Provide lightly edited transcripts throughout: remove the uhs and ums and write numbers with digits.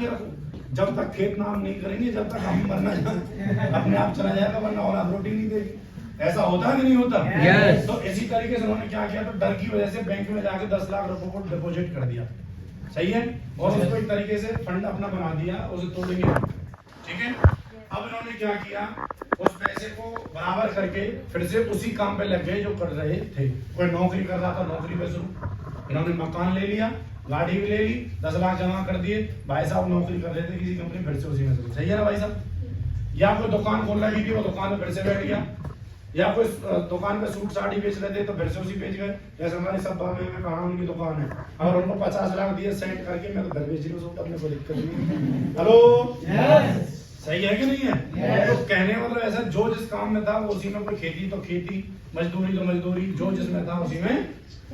के रखो, जब तक खेत नाम नहीं करेंगे, जब तक हम मरना जाए अपने आप चला जाएगा, वरना औलाद रोटी नहीं देगी। ऐसा होता है कि नहीं होता? yes. तो इसी तरीके से उन्होंने क्या किया, तो डर की वजह से बैंक में जाके 10 लाख रुपए को डिपॉजिट कर दिया, सही है, और उसको एक तरीके से फंड अपना बना दिया, उसे तोड़ेंगे, ठीक है। अब इन्होंने क्या किया, उस पैसे को बराबर करके फिर से उसी काम पे लग गए जो कर रहे थे। कोई नौकरी कर रहा था, नौकरी पे शुरू, इन्होंने मकान ले लिया, गाड़ी भी ले ली, 10 लाख जमा कर दिए, भाई साहब नौकरी कर रहे थे किसी कंपनी, फिर से उसी में शुरू, सही है ना भाई साहब। या कोई दुकान खोल रही थी, वो दुकान में फिर से बैठ गया, या कोई दुकान पे सूट साड़ी बेच रहे थे तो फिर से उसी बेच गए। जैसे हमारे सब बाबे में कहा उनकी दुकान है, अगर उनको 50 लाख दिए सेंड करके, मैं तो घर बेच रही हूँ सूट, अपने को दिक्कत नहीं। हेलो, सही है कि नहीं है? तो कहने मतलब ऐसा, जो जिस काम में था वो उसी में, कोई खेती तो खेती, मजदूरी तो मजदूरी, जो जिसमें था उसी में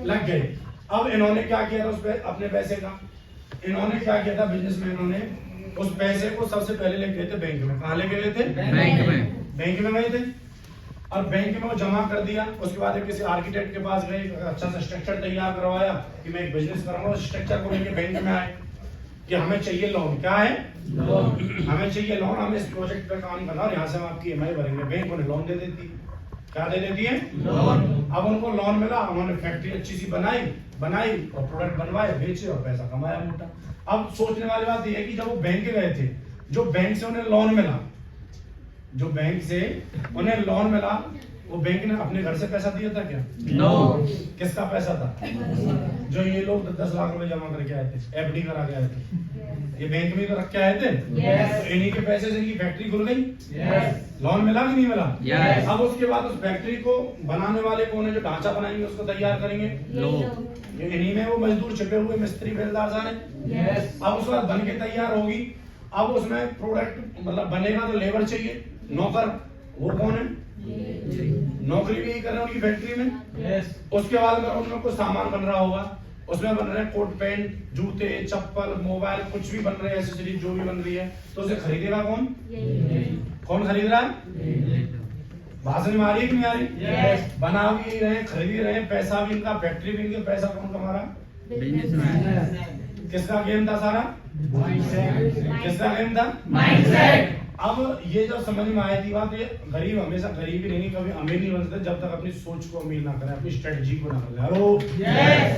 लग गए। अब इन्होंने क्या किया था उस पे अपने पैसे का, इन्होंने क्या किया था बिजनेस में, इन्होंने उस पैसे को सबसे पहले ले गए थे बैंक में। कहाँ ले गए थे? बैंक में गए थे, और बैंक में वो जमा कर दिया। उसके बाद किसी आर्किटेक्ट के पास गए, अच्छा सा स्ट्रक्चर तैयार करवाया कि मैं एक बिजनेस करूंगा, स्ट्रक्चर को लेके बैंक में आए कि हमें चाहिए लोन, क्या है लोन, हमें चाहिए लोन, हमें इस प्रोजेक्ट पे काम करना और यहाँ से हम आपकी EMI भरेंगे। बैंक उन्हें लोन दे देती है, क्या दे देती है? लोन। अब उनको लोन मिला, उन्होंने फैक्ट्री अच्छी सी बनाई और प्रोडक्ट बनवाए, बेचे और पैसा कमाया मोटा। अब सोचने वाली बात यह है कि जब वो बैंक गए थे, जो बैंक से उन्हें लोन मिला, जो बैंक से उन्हें लोन मिला, वो बैंक ने अपने घर से पैसा दिया था क्या? नो। किसका पैसा था? जो ये लोग 10 लाख रुपए जमा करके आए थे, FD करा के आए थे, ये बैंक में तो रख के आए थे। तो इन्हीं के पैसे से इनकी फैक्ट्री खुल गई। लोन मिला कि नहीं मिला? अब उसके बाद उस फैक्ट्री को बनाने वाले को, उन्हें जो ढांचा बनाएंगे उसको तैयार करेंगे, इन्हीं में वो मजदूर छिपे हुए, मिस्त्री बेलदार सारे। अब उसके बाद बन के तैयार होगी, अब उसमें प्रोडक्ट मतलब बनेगा तो लेबर चाहिए, नौकर, वो कौन है? नौकरी भी कर रहे हैं उनकी फैक्ट्री में। उसके बाद में उनमें कुछ सामान बन रहा होगा, उसमें बन रहे हैं कोट पैंट, जूते, चप्पल, मोबाइल, कुछ भी बन रहे हैं, एक्सेसरीज जो भी बन रही है, तो उसे खरीदेगा कौन? कौन खरीद रहा है? भाषण में आ रही है कि नहीं आ रही? बना भी रहे, खरीद रहे हैं, पैसा भी इनका, फैक्ट्री भी इनकी, पैसा कौन कमा रहा? किसका गेम था सारा? किसका गेम था? अब ये जब समझ में आई थी बात, ये गरीब हमेशा गरीब ही नहीं, कभी अमीर नहीं बन सकते जब तक अपनी सोच को अमीर ना करें, अपनी स्ट्रेटजी को ना करें। हेलो,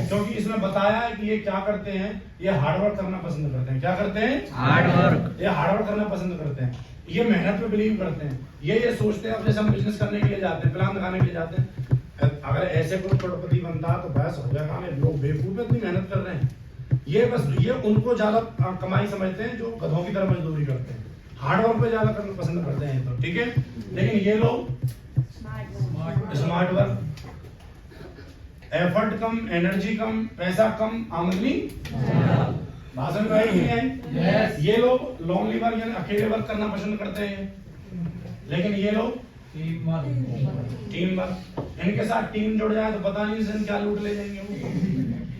क्योंकि इसमें बताया है कि ये क्या करते हैं, ये हार्डवर्क करना पसंद करते हैं। क्या करते हैं? हार्डवर्क। ये हार्डवर्क करना पसंद करते हैं, ये मेहनत पे बिलीव करते हैं, ये सोचते हैं अपने सब बिजनेस करने के लिए जाते हैं, प्लान दिखाने के लिए जाते हैं। अगर ऐसे कोई करोड़पति बनता तो बस हो जाएगा, लोग बेवकूफ इतनी मेहनत कर रहे हैं। ये बस ये उनको ज्यादा कमाई समझते हैं जो गधों की तरह मजदूरी करते हैं, हार्डवर्क पे ज्यादा करना पसंद करते हैं, तो ठीक है। लेकिन ये लोग स्मार्ट वर्क, एफर्ट कम, एनर्जी कम, पैसा कम, आमदनी भाषण में आई है। ये लोग लोनली वर्क यानी अकेले वर्क करना पसंद करते हैं, लेकिन ये लोग टीम वर्क, इनके साथ टीम जुड़ जाए तो पता नहीं सर क्या लूट ले जाएंगे वो।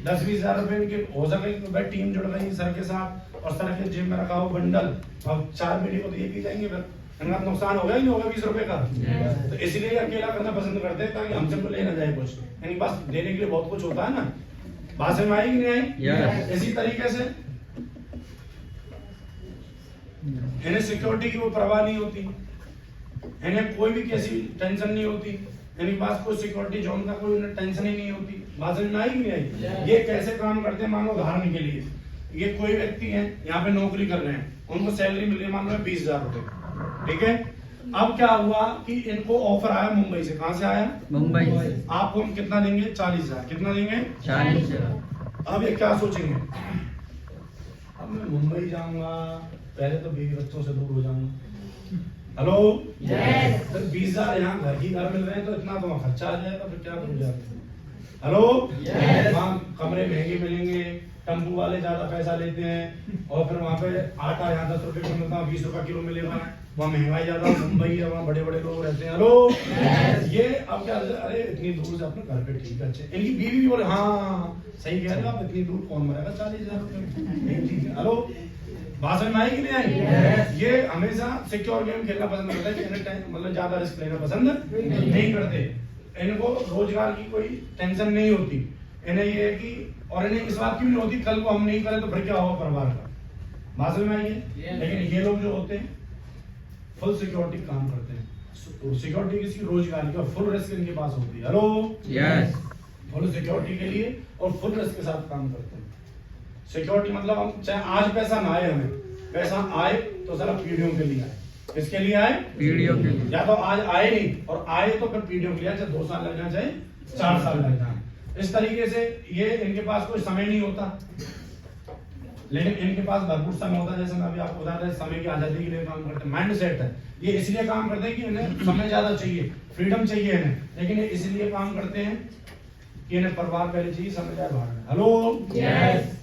10-20 हजार रुपए इनके हो सके तो भाई टीम जुड़ गई सर के साथ, और सर के जेब में रखा हो बंडल, अब 4 पीढ़ी को तो ये पी जाएंगे, फिर इनका नुकसान होगा ही नहीं होगा 20 रुपए का। तो इसलिए अकेला करना पसंद करते हैं ताकि हमसे कोई ले ना जाए कुछ, इनके पास देने के लिए बहुत कुछ होता है ना। भाषण में आई कि नहीं आई? इसी तरीके से इन्हें सिक्योरिटी की कोई परवाह नहीं होती, इन्हें कोई भी कैसी टेंशन नहीं होती, इनके पास कोई सिक्योरिटी जोन का कोई टेंशन ही नहीं होती। भाषण में आई कि नहीं आई? ये कैसे काम करते हैं, मानो उदाहरण के लिए ये कोई व्यक्ति है यहाँ पे नौकरी कर रहे हैं, उनको सैलरी मिल रही है मान लो 20,000 रुपए, ठीक है। अब क्या हुआ कि इनको ऑफर आया मुंबई से। कहाँ से आया? मुंबई से। आपको हम कितना देंगे? 40,000। कितना देंगे? 40,000। अब ये क्या सोचेंगे, अब मैं मुंबई जाऊंगा, पहले तो बीवी बच्चों से दूर हो जाऊंगा। हेलो, तो 20,000 यहाँ घर ही घर मिल रहे हैं तो इतना तो खर्चा आ जाएगा, फिर क्या करूँ जाके। हेलो, वहाँ कमरे महंगे मिलेंगे, टेम्पू वाले ज्यादा पैसा लेते हैं, और फिर वहाँ पे आटा यहाँ 10 रुपए किलो मिलता है, 20 रुपए किलो मिलेगा, वहाँ महंगाई ज्यादा, मुंबई है, वहाँ बड़े बड़े लोग रहते हैं। हेलो, ये अब क्या, अरे इतनी दूर से अपने घर पे ठीक है, अच्छे। इनकी बीवी भी बोले हाँ सही कह रहे हो आप, इतनी दूर कौन मरेगा 40,000 रुपए, ठीक है। हेलो, भाषण में आई कि नहीं आई? ये हमेशा सिक्योर गेम खेलना पसंद करते हैं, मतलब ज्यादा रिस्क लेना पसंद नहीं करते, इनको रोजगार की कोई टेंशन नहीं होती, इन्हें ये है कि, और इन्हें इस बात की भी नहीं होती कल को हम नहीं करें तो फिर क्या होगा परिवार का। बात समझ में आई है? लेकिन ये लोग जो होते हैं फुल सिक्योरिटी काम करते हैं, सिक्योरिटी किसी रोजगार की, फुल रिस्क इनके पास होती है। हेलो यस, फुल सिक्योरिटी के लिए और फुल रिस्क के साथ काम करते हैं। सिक्योरिटी मतलब हम चाहे आज पैसा ना आए, हमें पैसा आए तो सारा पीढ़ियों के लिए आए। किसके लिए आए? पीढ़ियों के लिए। या तो आज आए नहीं और आए तो फिर पीढ़ियों के लिए, चाहे 2 साल लग जाए चाहे 4 साल लग जाए। इस तरीके से ये इनके पास कोई समय नहीं होता, लेकिन इनके पास भरपूर समय होता है। जैसे मैं अभी आपको बता रहा, समय की आजादी के लिए काम करते हैं। माइंड सेट है ये, इसलिए काम करते हैं कि इन्हें समय ज्यादा चाहिए, फ्रीडम चाहिए इन्हें, लेकिन ये इसलिए काम करते हैं कि इन्हें परिवार पहले चाहिए, समय जाए बाहर में। हेलो यस,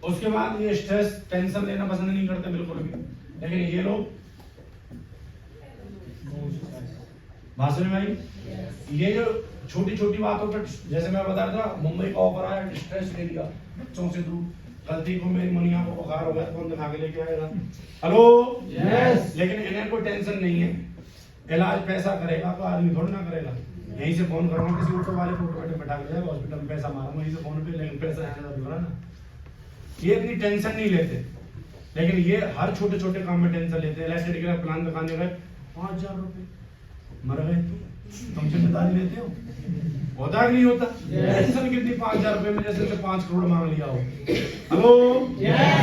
उसके बाद ये स्ट्रेस टेंशन लेना पसंद नहीं करते बिल्कुल भी, लेकिन ये लोग भाषण में आई ये जो छोटी छोटी बातों पर, जैसे मैं बता रहा था मुंबई का ऑफर आया, स्ट्रेस ले लिया बच्चों से दूर, गलती को मेरी मुनिया को बुखार हो गया, कौन दिखा के लेके आएगा? हेलो यस, लेकिन इन्हें कोई टेंशन नहीं है, इलाज पैसा करेगा तो आदमी थोड़ा ना करेगा। यहीं से फोन करूंगा, किसी ऑटो वाले को ऑटो बैठा के जाएगा हॉस्पिटल में, पैसा मारूंगा यहीं से फोन पे, लेकिन पैसा आएगा तो ना। ये इतनी टेंशन नहीं लेते, लेकिन ये हर छोटे छोटे काम में टेंशन लेते हैं। इलेक्ट्रिक का प्लान दिखाने गए 5000 रुपए, मर गए, तुम जिम्मेदारी लेते हो? होता कि नहीं होता? टेंशन कितनी 5000 रुपए में, जैसे 5 करोड़ मांग लिया हो। हेलो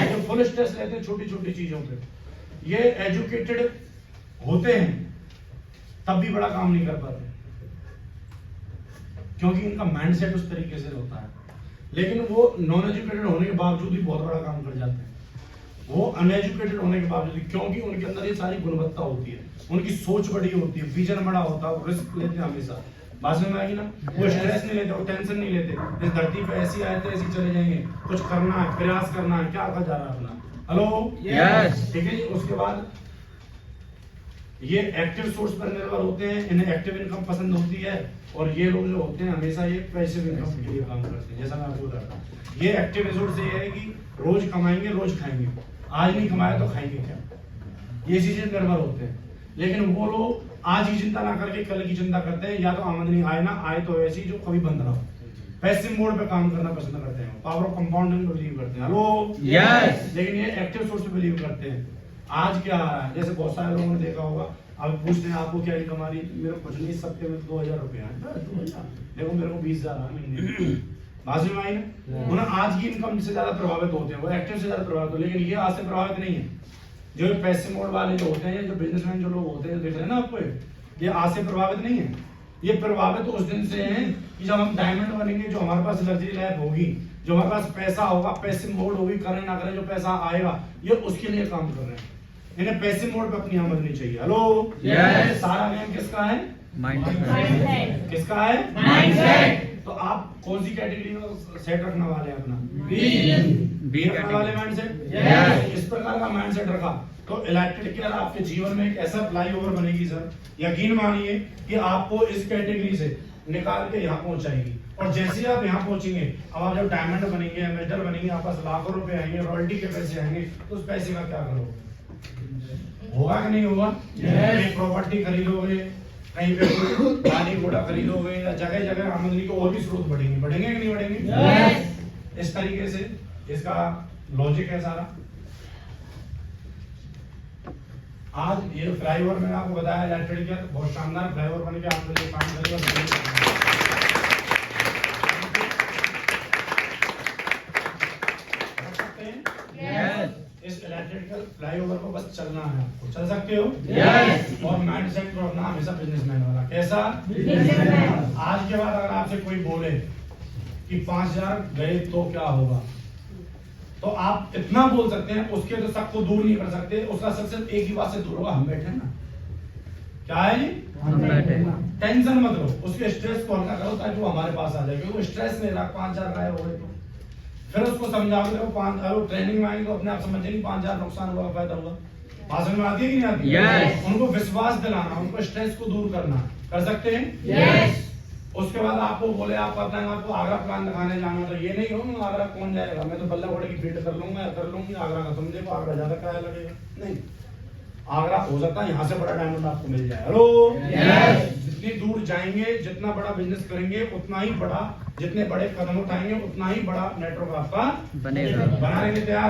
जो फुल स्ट्रेस लेते हैं छोटी छोटी चीजों पे, ये एजुकेटेड होते हैं तब भी बड़ा काम नहीं कर पाते, क्योंकि इनका माइंडसेट उस तरीके से होता है। लेकिन वो नॉन एजुकेटेड होने के बावजूद भी बहुत बड़ा काम कर जाते हैं, वो अनएजुकेटेड होने के बावजूद, क्योंकि उनके अंदर ये सारी गुणवत्ता होती है, उनकी सोच बड़ी होती है, विजन बड़ा होता है, रिस्क लेते हैं हमेशा। बात में आएगी ना? वो स्ट्रेस नहीं लेते, वो टेंशन नहीं लेते, इस धरती पे ऐसी आए थे ऐसी चले जाएंगे, कुछ करना है, प्रयास करना है, क्या जा रहा है अपना। हेलो यस, ठीक है जी। उसके बाद ये एक्टिव सोर्स पर निर्भर होते हैं, इन्हें एक्टिव इनकम पसंद होती है, और ये लोग जो होते हैं हमेशा ये पैसिव इनकम के लिए काम करते हैं। जैसा मैं आपको बता रहा हूँ, ये एक्टिव रिसोर्स ये है कि रोज कमाएंगे रोज खाएंगे, आज नहीं कमाया तो खाएंगे क्या, ये चीजें निर्भर होते हैं। लेकिन वो लोग आज की चिंता ना करके कल की चिंता करते हैं, या तो आमदनी आए ना आए तो ऐसी जो कभी बंद ना हो, पैसिव मोड पे काम करना पसंद करते हैं, पावर ऑफ कंपाउंडिंग में बिलीव करते हैं। हेलो यस, लेकिन ये एक्टिव सोर्स पे बिलीव करते हैं। आज क्या आ रहा है, जैसे बहुत सारे लोगों ने देखा होगा, अब पूछते हैं आपको क्या इनकम आ रही है, मेरे कुछ नहीं, इस हफ्ते में 2000 रुपए आए, देखो मेरे को 20,000 आ महीने। बाजू में आई ना, उन्हें आज की इनकम से ज्यादा प्रभावित होते हैं, वो एक्टिव से ज्यादा प्रभावित होते हैं, लेकिन ये आज से प्रभावित नहीं है। जो पैसे मोड वाले जो होते हैं, जो बिजनेसमैन जो लोग होते हैं, देख रहे हैं ना आपको, ये आज से प्रभावित नहीं है, ये प्रभावित उस दिन से हैं कि जब हम डायमंड बनेंगे, जो हमारे पास लग्जरी लाइफ होगी, जो हमारे पास पैसा होगा, पैसे मोड होगी, करें ना करें जो पैसा आएगा, ये उसके लिए काम कर रहे हैं। इन्हें पैसे मोड पे अपनी आमदनी चाहिए। हेलो यस, सारा गेम किसका है? माइंडसेट, किसका है? माइंडसेट। तो आप कौन सी कैटेगरी में सेट रखने वाले हैं अपना? बी रखने वाले माइंडसेट। Yes. इस प्रकार का माइंडसेट रखा तो इलेक्ट्रिक केयर आपके जीवन में एक ऐसा फ्लाईओवर बनेगी सर, यकीन मानिए कि आपको इस कैटेगरी से निकाल के यहाँ पहुंचाएगी। और जैसे ही आप यहाँ पहुंचेंगे, अब आप जब डायमंड बनेंगे, मेडल बनेंगे, आपके पास लाखों रुपए आएंगे, रॉयल्टी के पैसे आएंगे, तो उस पैसे का क्या करोगे? होगा कि नहीं होगा? एक प्रॉपर्टी खरीदोगे, कहीं पे गाड़ी घोड़ा खरीदोगे, या जगह जगह आमदनी के और भी स्रोत बढ़ेंगे, बढ़ेंगे कि नहीं बढ़ेंगे? इस तरीके से इसका लॉजिक है सारा। आज ये फ्लाईओवर मैंने आपको बताया इलेक्ट्रिक केयर, बहुत शानदार फ्लाईओवर बन के आपके लिए काम करेगा। इस इलेक्ट्रिकल फ्लाईओवर को बस चलना है आपको, चल सकते हो। यस। और माइंडसेट को रखना हमेशा बिजनेसमैन वाला। कैसा? बिजनेसमैन। आज के बाद अगर आपसे कोई बोले कि 5000 गए तो क्या होगा, तो आप इतना बोल सकते हैं, उसके तो शक को दूर नहीं कर सकते, उसका शक सिर्फ एक ही बात से दूर होगा, हम बैठे ना। क्या है जी? हम बैठे। टेंशन मत लो, उसके स्ट्रेस को हल्का करो ताकि वो हमारे पास आ जाए, क्योंकि वो स्ट्रेस में रहा 5000 गए हो गए तो फिर उसको समझाओगे, वो 5 ट्रेनिंग में आएंगे तो अपने आप समझेंगे 5000 नुकसान हुआ, फायदा हुआ। भाषण में आती है कि नहीं आती? Yes. उनको विश्वास दिलाना, उनको स्ट्रेस को दूर करना, कर सकते हैं। यस। उसके बाद आपको बोले आप अपना आपको आगरा प्लान दिखाने जाना, तो ये नहीं हो आगरा कौन जाएगा, मैं तो बल्ला घोड़े की फील्ड कर लूंगा या कर लूंगी, आगरा का तुम देखो, आगरा ज्यादा किराया लगेगा। नहीं, आगरा हो सकता है यहाँ से बड़ा डायमंड आपको मिल जाए। Hello Yes. जितनी दूर जाएंगे, जितना बड़ा बिजनेस करेंगे, उतना ही बड़ा, जितने बड़े कदम उठाएंगे, उतना ही बड़ा नेटवर्क आपका बनेगा। बनाने के तैयार।